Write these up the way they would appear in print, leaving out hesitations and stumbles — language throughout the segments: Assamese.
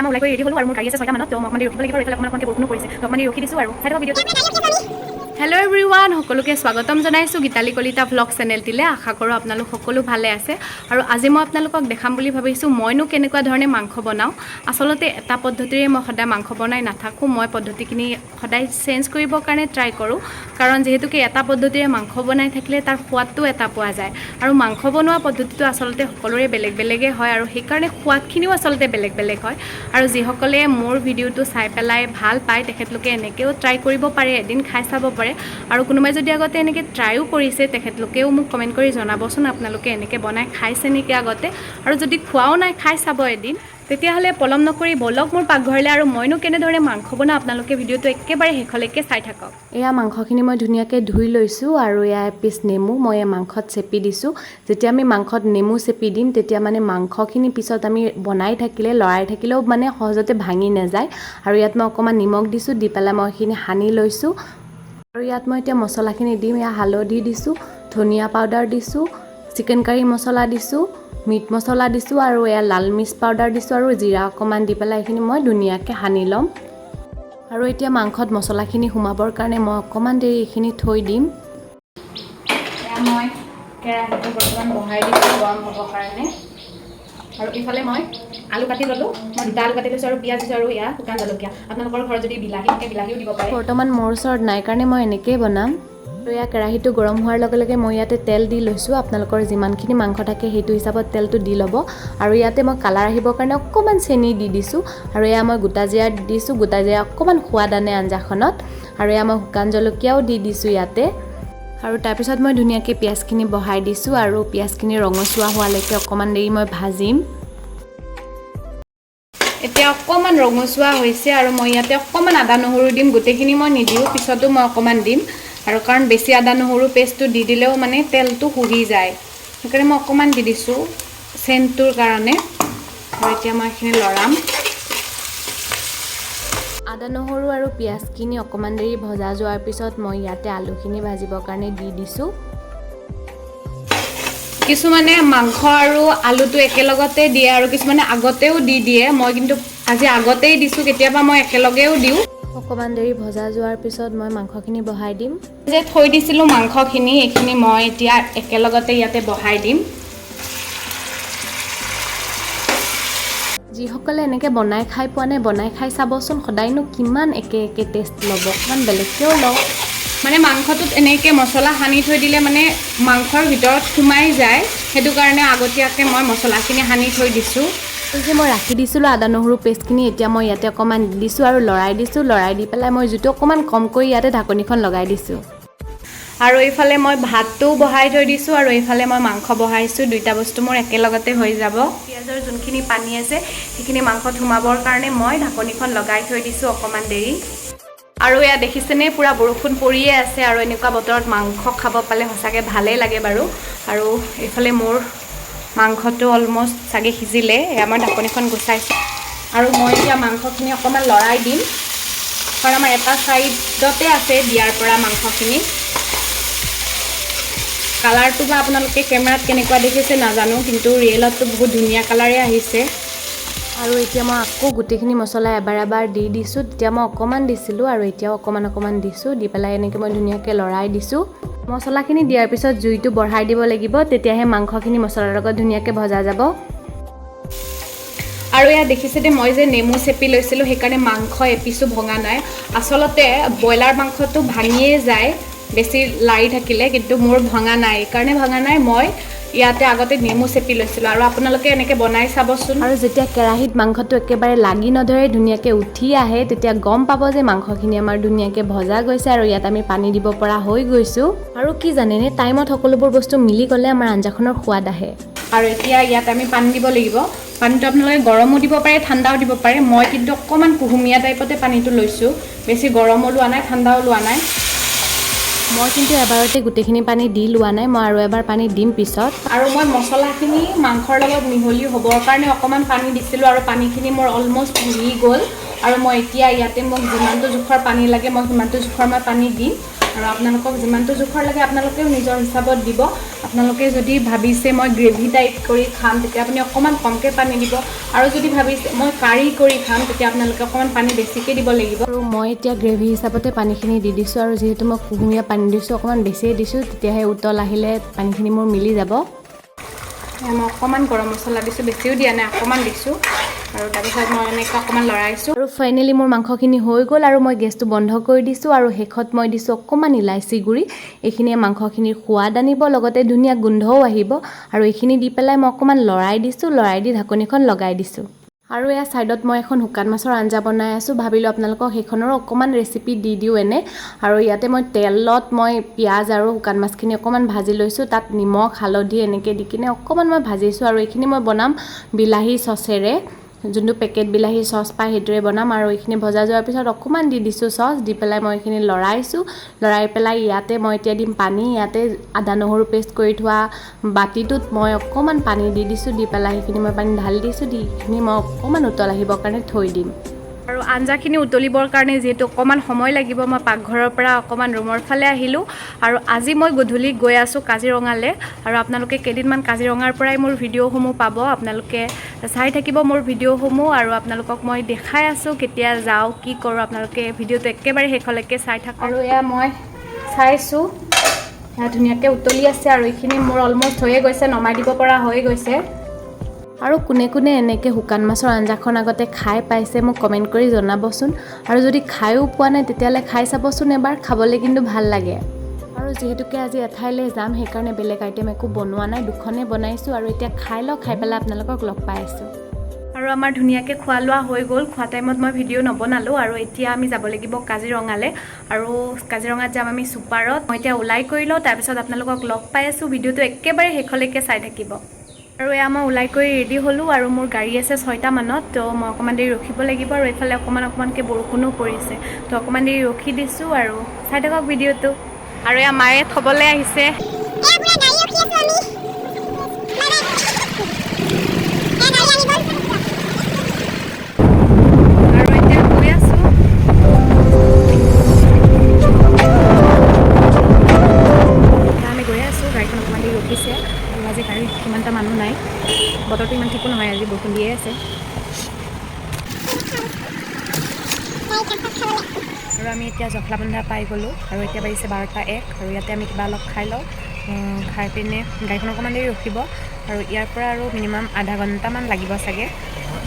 আমাৰ ওলাই ৰেডি হ'লোঁ আৰু মোৰ গাড়ী আছে 6টা মানত তো অকণমান ৰখিব লাগিব এইফালে অকণমান বৰষুণো পৰিছে তো অকণমান ৰখি দিছোঁ আৰু চাই থাকক ভিডিঅ'টো হেল্ল' এভৰিৱান সকলোকে স্বাগতম জনাইছোঁ গীতালি কলিতা ভ্লগ চেনেলটিলৈ আশা কৰোঁ আপোনালোক সকলো ভালে আছে আৰু আজি মই আপোনালোকক দেখাম বুলি ভাবিছোঁ মইনো কেনেকুৱা ধৰণে মাংস বনাওঁ আচলতে এটা পদ্ধতিৰে মই সদায় মাংস বনাই নাথাকোঁ মই পদ্ধতিখিনি সদায় চেঞ্জ কৰিবৰ কাৰণে ট্ৰাই কৰোঁ কাৰণ যিহেতুকে এটা পদ্ধতিৰে মাংস বনাই থাকিলে তাৰ সোৱাদটো এটা পোৱা যায় আৰু মাংস বনোৱা পদ্ধতিটো আচলতে সকলোৰে বেলেগ বেলেগে হয় আৰু সেইকাৰণে সোৱাদখিনিও আচলতে বেলেগ বেলেগ হয় আৰু যিসকলে মোৰ ভিডিঅ'টো চাই পেলাই ভাল পায় তেখেতলোকে এনেকৈও ট্ৰাই কৰিব পাৰে এদিন খাই চাব পাৰে আৰু কোনোবাই যদি আগতে এনেকৈ ট্ৰাইও কৰিছে তেখেতলোকেও মোক কমেণ্ট কৰি জনাবচোন আপোনালোকে এনেকৈ বনাই খাইছে নেকি আগতে আৰু যদি খোৱাও নাই খাই চাব এদিন তেতিয়াহ'লে পলম নকৰি বলক মোৰ পাকঘৰলৈ আৰু মইনো কেনেদৰে মাংস বনাওঁ আপোনালোকে ভিডিঅ'টো একেবাৰে শেষলৈকে চাই থাকক এয়া মাংসখিনি মই ধুনীয়াকৈ ধুই লৈছোঁ আৰু এয়া এপিচ নেমু মই মাংসত চেপি দিছোঁ যেতিয়া আমি মাংসত নেমু চেপি দিম তেতিয়া মানে মাংসখিনি পিছত আমি বনাই থাকিলে লৰাই থাকিলেও মানে সহজতে ভাঙি নাযায় আৰু ইয়াত মই অকণমান নিমখ দিছোঁ দি পেলাই মই এইখিনি সানি লৈছোঁ আৰু ইয়াত মই এতিয়া মছলাখিনি দিম এয়া হালধি দিছোঁ ধনিয়া পাউডাৰ দিছোঁ চিকেন কাৰী মছলা দিছোঁ মিট মছলা দিছোঁ আৰু এয়া লাল মিৰ্চ পাউডাৰ দিছোঁ আৰু জিৰা অকণমান দি পেলাই এইখিনি মই ধুনীয়াকৈ সানি ল'ম আৰু এতিয়া মাংসত মছলাখিনি সোমাবৰ কাৰণে মই অকণমান দেৰি এইখিনি থৈ দিম এয়া মই কেৰাহীটো বৰ্তমান বহাই দিছোঁ গৰম হ'বৰ কাৰণে আৰু এইফালে মই আলু কাটি ল'লোঁ মই দুটা আলু কাটি লৈছোঁ আৰু পিঁয়াজ দিছোঁ আৰু এয়া শুকান জলকীয়া আপোনালোকৰ ঘৰত যদি বিলাহী থাকে বিলাহীও দিব পাৰে বৰ্তমান মোৰ ওচৰত নাই কাৰণে মই এনেকৈয়ে বনাম আৰু এয়া কেৰাহীটো গৰম হোৱাৰ লগে লগে মই ইয়াতে তেল দি লৈছোঁ আপোনালোকৰ যিমানখিনি মাংস থাকে সেইটো হিচাপত তেলটো দি ল'ব আৰু ইয়াতে মই কালাৰ আহিবৰ কাৰণে অকণমান চেনি দি দিছোঁ আৰু এয়া মই গোটা জিৰা দি দিছোঁ গোটা জিৰা অকণমান সোৱাদ আনে আঞ্জাখনত আৰু এয়া মই শুকান জলকীয়াও দি দিছোঁ ইয়াতে আৰু তাৰপিছত মই ধুনীয়াকৈ পিঁয়াজখিনি বহাই দিছোঁ আৰু পিঁয়াজখিনি ৰঙচুৱা হোৱালৈকে অকণমান দেৰি মই ভাজিম এতিয়া অকণমান ৰঙচুৱা হৈছে আৰু মই ইয়াতে অকণমান আদা নহৰু দিম গোটেইখিনি মই নিদিওঁ পিছতো মই অকণমান দিম আৰু কাৰণ বেছি আদা নহৰু পেষ্টটো দি দিলেও মানে তেলটো শুহি যায় সেইকাৰণে মই অকণমান দি দিছোঁ চেণ্টটোৰ কাৰণে আৰু এতিয়া মই এইখিনি লৰাম আদা নহৰু আৰু পিঁয়াজখিনি অকণমান দেৰি ভজা যোৱাৰ পিছত মই ইয়াতে আলুখিনি ভাজিবৰ কাৰণে দি দিছোঁ কিছুমানে মাংস আৰু আলুটো একেলগতে দিয়ে আৰু কিছুমানে আগতেও দি দিয়ে মই কিন্তু আজি আগতেই দিছোঁ কেতিয়াবা মই একেলগেও দিওঁ অকণমান দেৰি ভজা যোৱাৰ পিছত মই মাংসখিনি বহাই দিম যে থৈ দিছিলোঁ মাংসখিনি এইখিনি মই এতিয়া একেলগতে ইয়াতে বহাই দিম যিসকলে এনেকৈ বনাই খাই পোৱা নাই বনাই খাই চাবচোন সদায়নো কিমান একে একে টেষ্ট ল'ব অকণমান বেলেগকৈও লওক মানে মাংসটোত এনেকৈ মছলা সানি থৈ দিলে মানে মাংসৰ ভিতৰত সোমাই যায় সেইটো কাৰণে আগতীয়াকৈ মই মছলাখিনি সানি থৈ দিছোঁ যে মই ৰাখি দিছিলোঁ আদা নহৰু পেষ্টখিনি এতিয়া মই ইয়াতে অকণমান দি দিছোঁ আৰু লৰাই দিছোঁ লৰাই দি পেলাই মই জুইটো অকণমান কম কৰি ইয়াতে ঢাকনিখন লগাই দিছোঁ আৰু এইফালে মই ভাতটোও বহাই থৈ দিছোঁ আৰু এইফালে মই মাংস বহাইছোঁ দুইটা বস্তু মোৰ একেলগতে হৈ যাব পিঁয়াজৰ যোনখিনি পানী আছে সেইখিনি মাংসত সোমাবৰ কাৰণে মই ঢাকনিখন লগাই থৈ দিছোঁ অকণমান দেৰি আৰু এয়া দেখিছেনে পুৰা বৰষুণ পৰিয়ে আছে আৰু এনেকুৱা বতৰত মাংস খাব পালে সঁচাকৈ ভালেই লাগে বাৰু আৰু এইফালে মোৰ মাংসটো অলমষ্ট চাগে সিজিলে এয়া মই ঢাকনিখন গুচাইছোঁ আৰু মই এতিয়া মাংসখিনি অকণমান লৰাই দিম কাৰণ আমাৰ এটা ছাইডতে আছে দিয়াৰ পৰা মাংসখিনি কালাৰটো বা আপোনালোকে কেমেৰাত কেনেকুৱা দেখিছে নাজানো কিন্তু ৰিয়েলততো বহুত ধুনীয়া কালাৰে আহিছে আৰু এতিয়া মই আকৌ গোটেইখিনি মছলা এবাৰ দি দিছোঁ তেতিয়া মই অকণমান দিছিলোঁ আৰু এতিয়াও অকণমান দিছোঁ দি পেলাই এনেকৈ মই ধুনীয়াকৈ লৰাই দিছোঁ মছলাখিনি দিয়াৰ পিছত জুইটো বঢ়াই দিব লাগিব তেতিয়াহে মাংসখিনি মছলাৰ লগত ধুনীয়াকৈ ভজা যাব আৰু এয়া দেখিছে দে মই যে নেমু চেপি লৈছিলোঁ সেইকাৰণে মাংস এপিছো ভঙা নাই আচলতে ব্ৰইলাৰ মাংসটো ভাঙিয়ে যায় বেছি লাৰি থাকিলে কিন্তু মোৰ ভঙা নাই এইকাৰণে ভঙা নাই মই ইয়াতে আগতে নেমু চেপি লৈছিলোঁ আৰু আপোনালোকে এনেকৈ বনাই চাবচোন আৰু যেতিয়া কেৰাহীত মাংসটো একেবাৰে লাগি নধৰে ধুনীয়াকৈ উঠি আহে তেতিয়া গম পাব যে মাংসখিনি আমাৰ ধুনীয়াকৈ ভজা গৈছে আৰু ইয়াত আমি পানী দিব পৰা হৈ গৈছোঁ আৰু কি জানেনে টাইমত সকলোবোৰ বস্তু মিলি গ'লে আমাৰ আঞ্জাখনৰ সোৱাদ আহে আৰু এতিয়া ইয়াত আমি পানী দিব লাগিব পানীটো আপোনালোকে গৰমো দিব পাৰে ঠাণ্ডাও দিব পাৰে মই কিন্তু অকণমান কুহুমীয়া টাইপতে পানীটো লৈছোঁ বেছি গৰমো লোৱা নাই ঠাণ্ডাও লোৱা নাই মই কিন্তু এবাৰতে গোটেইখিনি পানী দি লোৱা নাই মই আৰু এবাৰ পানী দিম পিছত আৰু মই মছলাখিনি মাংসৰ লগত মিহলি হ'বৰ কাৰণে অকণমান পানী দিছিলোঁ আৰু পানীখিনি মোৰ অলমষ্ট মিলি গ'ল আৰু মই এতিয়া ইয়াতে মোক যিমানটো জোখৰ পানী লাগে মই সিমানটো জোখৰ মই পানী দিম আৰু আপোনালোকক যিমানটো জোখৰ লাগে আপোনালোকেও নিজৰ হিচাপত দিব আপোনালোকে যদি ভাবিছে মই গ্ৰেভি টাইপ কৰি খাম তেতিয়া আপুনি অকণমান কমকৈ পানী দিব আৰু যদি ভাবিছে মই কাৰী কৰি খাম তেতিয়া আপোনালোকে অকণমান পানী বেছিকৈ দিব লাগিব আৰু মই এতিয়া গ্ৰেভি হিচাপতে পানীখিনি দি দিছোঁ আৰু যিহেতু মই কুহুমীয়া পানী দিছোঁ অকণমান বেছিয়ে দিছোঁ তেতিয়াহে উতল আহিলে পানীখিনি মোৰ মিলি যাব মই অকণমান গৰম মছলা দিছোঁ বেছিও দিয়া নাই অকণমান দিছোঁ আৰু তাৰপিছত মই এনেকৈ অকণমান লৰাইছোঁ আৰু ফাইনেলি মোৰ মাংসখিনি হৈ গ'ল আৰু মই গেছটো বন্ধ কৰি দিছোঁ আৰু শেষত মই দিছোঁ অকণমান ইলাচি গুড়ি এইখিনিয়ে মাংসখিনিৰ সোৱাদ আনিব লগতে ধুনীয়া গোন্ধও আহিব আৰু এইখিনি দি পেলাই মই অকণমান লৰাই দিছোঁ লৰাই দি ঢাকনিখন লগাই দিছোঁ আৰু এয়া ছাইডত মই এখন শুকান মাছৰ আঞ্জা বনাই আছোঁ ভাবিলোঁ আপোনালোকক সেইখনৰো অকণমান ৰেচিপি দি দিওঁ এনে আৰু ইয়াতে মই তেলত মই পিঁয়াজ আৰু শুকান মাছখিনি অকণমান ভাজি লৈছোঁ তাত নিমখ হালধি এনেকৈ দি কিনে অকণমান মই ভাজিছোঁ আৰু এইখিনি মই বনাম বিলাহী চচেৰে যোনটো পেকেট বিলাহী চচ পায় সেইটোৰে বনাম আৰু এইখিনি ভজা যোৱাৰ পিছত অকণমান দি দিছোঁ চচ দি পেলাই মই এইখিনি লৰাইছোঁ লৰাই পেলাই ইয়াতে মই এতিয়া দিম পানী ইয়াতে আদা নহৰু পেষ্ট কৰি থোৱা বাতিটোত মই অকণমান পানী দি দিছোঁ দি পেলাই সেইখিনি মই পানী ঢালি দিছোঁ দি এইখিনি মই অকণমান উতল আহিবৰ কাৰণে থৈ দিম আৰু আঞ্জাখিনি উতলিবৰ কাৰণে যিহেতু অকণমান সময় লাগিব মই পাকঘৰৰ পৰা অকণমান ৰুমৰ ফালে আহিলোঁ আৰু আজি মই গধূলি গৈ আছোঁ কাজিৰঙালৈ আৰু আপোনালোকে কেইদিনমান কাজিৰঙাৰ পৰাই মোৰ ভিডিঅ'সমূহ পাব আপোনালোকে চাই থাকিব মোৰ ভিডিঅ'সমূহ আৰু আপোনালোকক মই দেখাই আছোঁ কেতিয়া যাওঁ কি কৰোঁ আপোনালোকে ভিডিঅ'টো একেবাৰে শেষলৈকে চাই থাকক আৰু এয়া মই চাইছোঁ এয়া ধুনীয়াকৈ উতলি আছে আৰু এইখিনি মোৰ অলমষ্ট হৈয়ে গৈছে নমাই দিব পৰা হৈ গৈছে আৰু কোনে কোনে এনেকৈ শুকান মাছৰ আঞ্জাখন আগতে খাই পাইছে মোক কমেণ্ট কৰি জনাবচোন আৰু যদি খায়ো পোৱা নাই তেতিয়াহ'লে খাই চাবচোন এবাৰ খাবলৈ কিন্তু ভাল লাগে আৰু যিহেতুকে আজি এঠাইলৈ যাম সেইকাৰণে বেলেগ আইটেম একো বনোৱা নাই দুখনেই বনাইছোঁ আৰু এতিয়া খাই লওঁ খাই পেলাই আপোনালোকক লগ পাই আছোঁ আৰু আমাৰ ধুনীয়াকৈ খোৱা লোৱা হৈ গ'ল খোৱা টাইমত মই ভিডিঅ' নবনালোঁ আৰু এতিয়া আমি যাব লাগিব কাজিৰঙালৈ আৰু কাজিৰঙাত যাম আমি ছুপাৰত মই এতিয়া ওলাই কৰি লওঁ তাৰপিছত আপোনালোকক লগ পাই আছোঁ ভিডিঅ'টো একেবাৰে শেষলৈকে চাই থাকিব আৰু এয়া মই ওলাই কৰি ৰেডি হ'লোঁ আৰু মোৰ গাড়ী আছে 6টা মানত তো মই অকণমান দেৰি ৰখিব লাগিব আৰু এইফালে অকণমানকৈ বৰষুণো পৰিছে তো অকণমান দেৰি ৰখি দিছোঁ আৰু চাই থাকক ভিডিঅ'টো আৰু এয়া মায়ে থ'বলৈ আহিছে আৰু এতিয়া গৈ আছোঁ আমি গৈ আছোঁ গাড়ীখন অকণমান দেৰি ৰখিছে আৰু আজি গাড়ীত সিমানটা মানুহ নাই বতৰটো ইমান ঠিকো নহয় আজি বৰষুণ দিয়ে আছে আৰু আমি এতিয়া জখলাবন্ধা পাই গ'লোঁ আৰু এতিয়া বাজিছে 12টা 1 আৰু ইয়াতে আমি কিবা অলপ খাই লওঁ খাই পিনে গাড়ীখন অকণমান দেৰি ৰখিব আৰু ইয়াৰ পৰা আৰু মিনিমাম আধা ঘণ্টামান লাগিব চাগে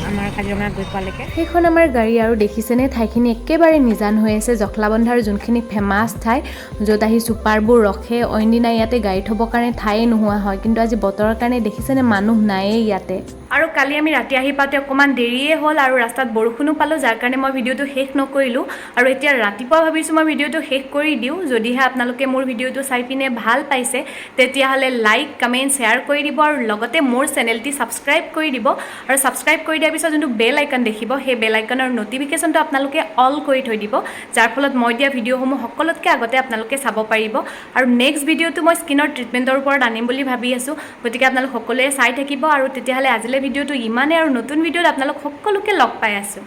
আমাৰ কাজিৰঙাত গৈ পোৱালৈকে সেইখন আমাৰ গাড়ী আৰু দেখিছেনে ঠাইখিনি একেবাৰে নিজান হৈ আছে জখলাবন্ধাৰ যোনখিনি ফেমাছ ঠাই য'ত আহি ছুপাৰবোৰ ৰখে অইন দিনা ইয়াতে গাড়ী থ'বৰ কাৰণে ঠায়ে নোহোৱা হয় কিন্তু আজি বতৰৰ কাৰণে দেখিছেনে মানুহ নায়েই ইয়াতে আৰু কালি আমি ৰাতি আহি পাওঁতে অকণমান দেৰিয়ে হ'ল আৰু ৰাস্তাত বৰষুণো পালোঁ যাৰ কাৰণে মই ভিডিঅ'টো শেষ নকৰিলোঁ আৰু এতিয়া ৰাতিপুৱা ভাবিছোঁ মই ভিডিঅ'টো শেষ কৰি দিওঁ যদিহে আপোনালোকে মোৰ ভিডিঅ'টো চাই পিনে ভাল পাইছে তেতিয়াহ'লে লাইক কমেণ্ট শ্বেয়াৰ কৰি দিব আৰু লগতে মোৰ চেনেলটি ছাবস্ক্ৰাইব কৰি দিব আৰু ছাবস্ক্ৰাইব কৰি দিয়াৰ পিছত যোনটো বেল আইকন দেখিব সেই বেল আইকনৰ ন'টিফিকেশ্যনটো আপোনালোকে অল কৰি থৈ দিব যাৰ ফলত মই দিয়া ভিডিঅ'সমূহ সকলোতকৈ আগতে আপোনালোকে চাব পাৰিব আৰু নেক্সট ভিডিঅ'টো মই স্কিনৰ ট্ৰিটমেণ্টৰ ওপৰত আনিম বুলি ভাবি আছোঁ গতিকে আপোনালোক সকলোৱে চাই থাকিব আৰু তেতিয়াহ'লে আজিলৈ ভিডিঅ'টো ইমানেই আৰু নতুন ভিডিঅ'ত আপোনালোক সকলোকে লগ পাই আছোঁ